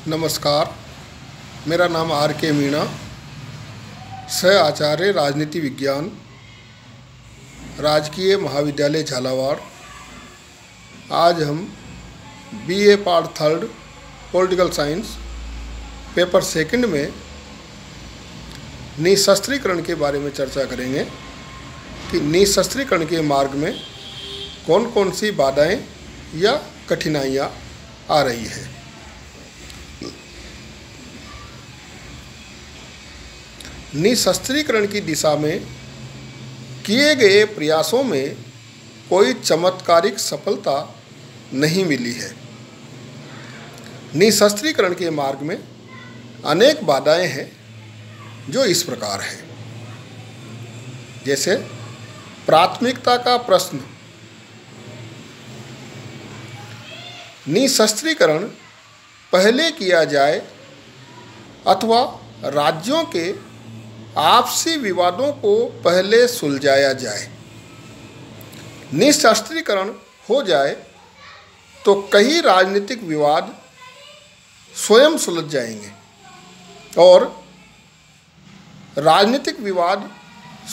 नमस्कार, मेरा नाम R.K. मीणा, सह आचार्य राजनीति विज्ञान, राजकीय महाविद्यालय झालावाड़। आज हम BA part 3 political science paper 2 में निशस्त्रीकरण के बारे में चर्चा करेंगे कि निशस्त्रीकरण के मार्ग में कौन कौन सी बाधाएं या कठिनाइयां आ रही है। निशस्त्रीकरण की दिशा में किए गए प्रयासों में कोई चमत्कारिक सफलता नहीं मिली है। निशस्त्रीकरण के मार्ग में अनेक बाधाएं हैं जो इस प्रकार है। जैसे प्राथमिकता का प्रश्न। निशस्त्रीकरण पहले किया जाए अथवा राज्यों के आपसी विवादों को पहले सुलझाया जाए। निशस्त्रीकरण हो जाए तो कई राजनीतिक विवाद स्वयं सुलझ जाएंगे और राजनीतिक विवाद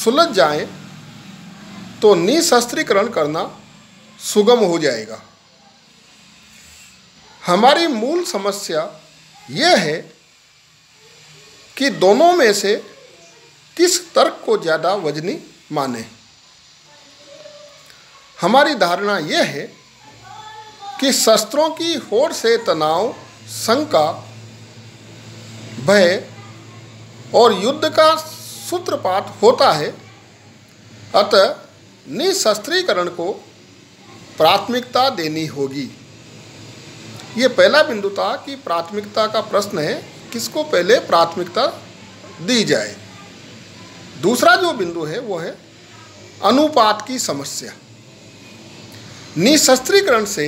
सुलझ जाएं तो निशस्त्रीकरण करना सुगम हो जाएगा। हमारी मूल समस्या यह है कि दोनों में से किस तर्क को ज़्यादा वजनी माने। हमारी धारणा यह है कि शस्त्रों की होड़ से तनाव, शंका, भय और युद्ध का सूत्रपात होता है। अतः निशस्त्रीकरण को प्राथमिकता देनी होगी। ये पहला बिंदु था कि प्राथमिकता का प्रश्न है, किसको पहले प्राथमिकता दी जाए। दूसरा जो बिंदु है वो है अनुपात की समस्या। निशस्त्रीकरण से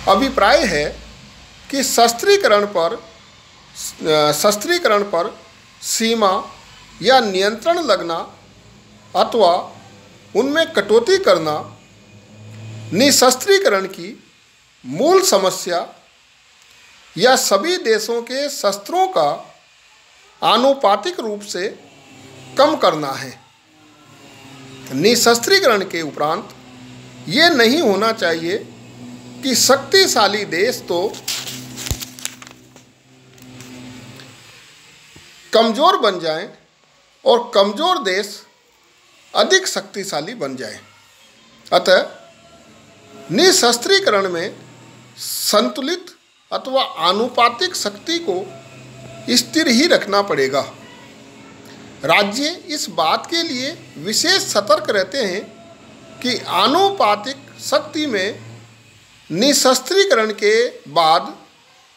अभिप्राय है कि शस्त्रीकरण पर सीमा या नियंत्रण लगना अथवा उनमें कटौती करना निशस्त्रीकरण की मूल समस्या या सभी देशों के शस्त्रों का आनुपातिक रूप से कम करना है। निशस्त्रीकरण के उपरांत ये नहीं होना चाहिए कि शक्तिशाली देश तो कमज़ोर बन जाएं और कमज़ोर देश अधिक शक्तिशाली बन जाएं। अतः निशस्त्रीकरण में संतुलित अथवा आनुपातिक शक्ति को स्थिर ही रखना पड़ेगा। राज्य इस बात के लिए विशेष सतर्क रहते हैं कि आनुपातिक शक्ति में निशस्त्रीकरण के बाद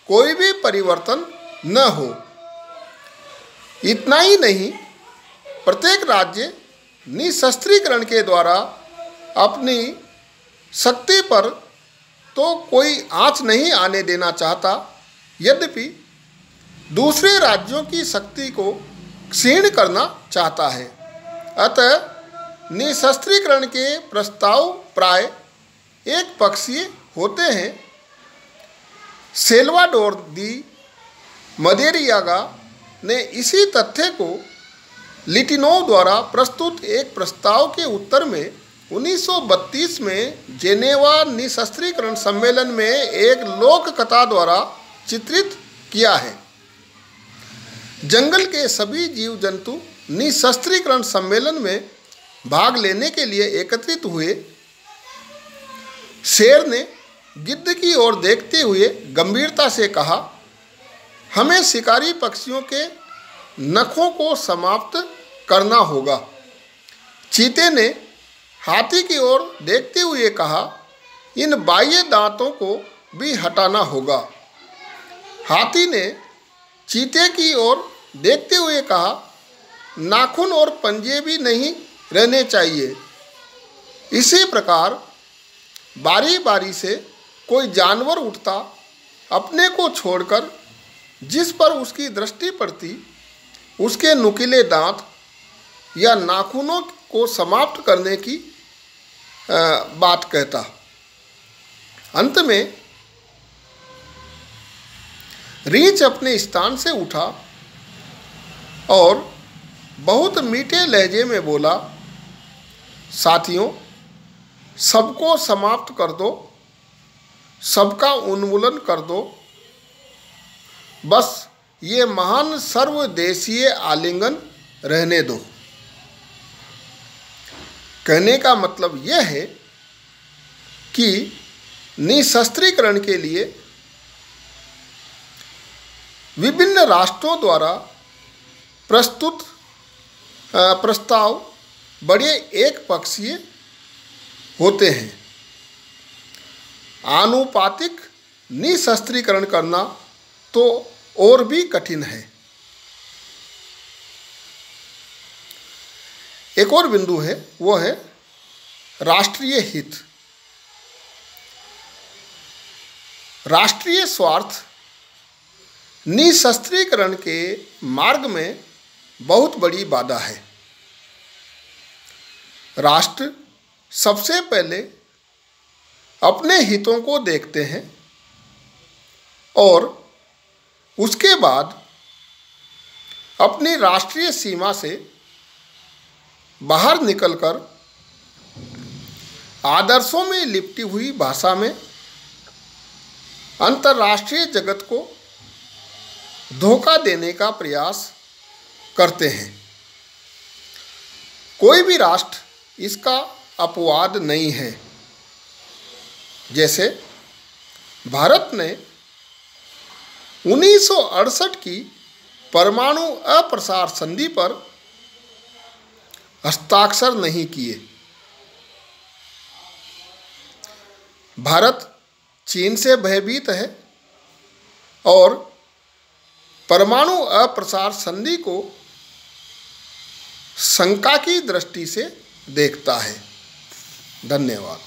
कोई भी परिवर्तन न हो। इतना ही नहीं, प्रत्येक राज्य निशस्त्रीकरण के द्वारा अपनी शक्ति पर तो कोई आँच नहीं आने देना चाहता, यद्यपि दूसरे राज्यों की शक्ति को क्षीण करना चाहता है। अतः निशस्त्रीकरण के प्रस्ताव प्राय एक पक्षीय होते हैं। सेल्वाडोर दी मदेरियागा ने इसी तथ्य को लिटिनोव द्वारा प्रस्तुत एक प्रस्ताव के उत्तर में 1932 में जेनेवा निशस्त्रीकरण सम्मेलन में एक लोक कथा द्वारा चित्रित किया है। जंगल के सभी जीव जंतु निशस्त्रीकरण सम्मेलन में भाग लेने के लिए एकत्रित हुए। शेर ने गिद्ध की ओर देखते हुए गंभीरता से कहा, हमें शिकारी पक्षियों के नखों को समाप्त करना होगा। चीते ने हाथी की ओर देखते हुए कहा, इन बाह्य दांतों को भी हटाना होगा। हाथी ने चीते की ओर देखते हुए कहा, नाखून और पंजे भी नहीं रहने चाहिए। इसी प्रकार बारी बारी से कोई जानवर उठता, अपने को छोड़कर जिस पर उसकी दृष्टि पड़ती उसके नुकीले दांत या नाखूनों को समाप्त करने की बात कहता। अंत में रीछ अपने स्थान से उठा और बहुत मीठे लहजे में बोला, साथियों, सबको समाप्त कर दो, सबका उन्मूलन कर दो, बस ये महान सर्वदेशीय आलिंगन रहने दो। कहने का मतलब यह है कि निशस्त्रीकरण के लिए विभिन्न राष्ट्रों द्वारा प्रस्तुत प्रस्ताव बड़े एक पक्षीय होते हैं। आनुपातिक निशस्त्रीकरण करना तो और भी कठिन है। एक और बिंदु है, वो है राष्ट्रीय हित। राष्ट्रीय स्वार्थ निशस्त्रीकरण के मार्ग में बहुत बड़ी बाधा है। राष्ट्र सबसे पहले अपने हितों को देखते हैं और उसके बाद अपनी राष्ट्रीय सीमा से बाहर निकलकर आदर्शों में लिपटी हुई भाषा में अंतर्राष्ट्रीय जगत को धोखा देने का प्रयास करते हैं। कोई भी राष्ट्र इसका अपवाद नहीं है। जैसे भारत ने 1968 की परमाणु अप्रसार संधि पर हस्ताक्षर नहीं किए। भारत चीन से भयभीत है और परमाणु अप्रसार संधि को शंका की दृष्टि से देखता है। धन्यवाद।